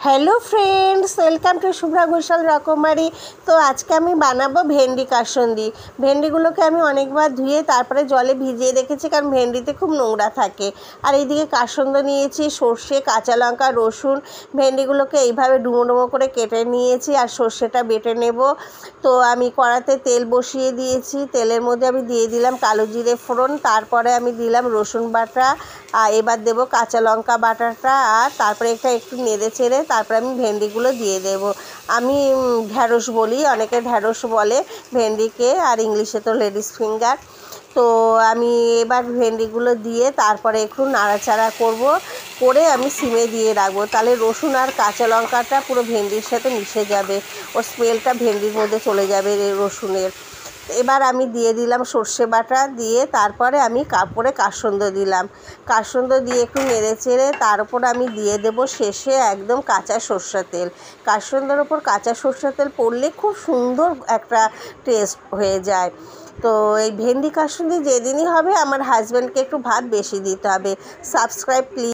Hello friends, welcome to Shubhra Ghoshal रकमारी। तो आज के আমি বানাবো ভেন্ডি কাসুন্দি। ভেন্ডিগুলোকে আমি অনেকবার ধুয়ে তারপরে জলে ভিজিয়ে রেখেছি, কারণ ভেন্ডিতে খুব নোংরা থাকে। আর এইদিকে কাসুন্দি নিয়েছি, সর্ষে, কাঁচা লঙ্কা, রসুন। ভেন্ডিগুলোকে এইভাবে ডুমো ডুমো করে কেটে নিয়েছি আর সর্ষেটা বেটে নেব। তো আমি কড়াতে তেল বসিয়ে দিয়েছি, তেলের মধ্যে আমি দিয়ে দিলাম কালো জিরে ফোড়ন, তারপরে আমি দিলাম রসুন বাটা, আর এবার দেবো কাঁচা লঙ্কা বাটাটা, আর তারপরে একটু নেড়ে চেড়ে তারপরে আমি ভেন্ডিগুলো দিয়ে দেব। আমি ঢ্যাঁড়স বলি, অনেকে ঢ্যাঁড়স বলে ভেন্ডিকে, আর ইংলিশে তো লেডিস ফিঙ্গার। তো আমি এবার ভেন্ডিগুলো দিয়ে তারপরে একটু নাড়াচাড়া করে আমি সিমে দিয়ে রাখবো, তাহলে রসুন আর কাঁচা লঙ্কাটা পুরো ভেন্ডির সাথে মিশে যাবে, ওর স্মেলটা ভেন্ডির মধ্যে চলে যাবে রসুনের। এবার আমি দিয়ে দিলাম সর্ষে বাটা, দিয়ে তারপরে আমি কাপড়ে কাসুন্দি দিলাম, কাসুন্দি দিয়ে একটু নেড়ে চেড়ে তার উপর আমি দিয়ে দেব শেষে একদম কাঁচা সর্ষের তেল। কাসুন্দির ওপর কাঁচা সর্ষের তেল পড়লে খুব সুন্দর একটা টেস্ট হয়ে যায়। তো এই ভেন্ডি কাসুন্দি যেদিনই হবে আমার হাজব্যান্ডকে একটু ভাত বেশি দিতে হবে। Subscribe please.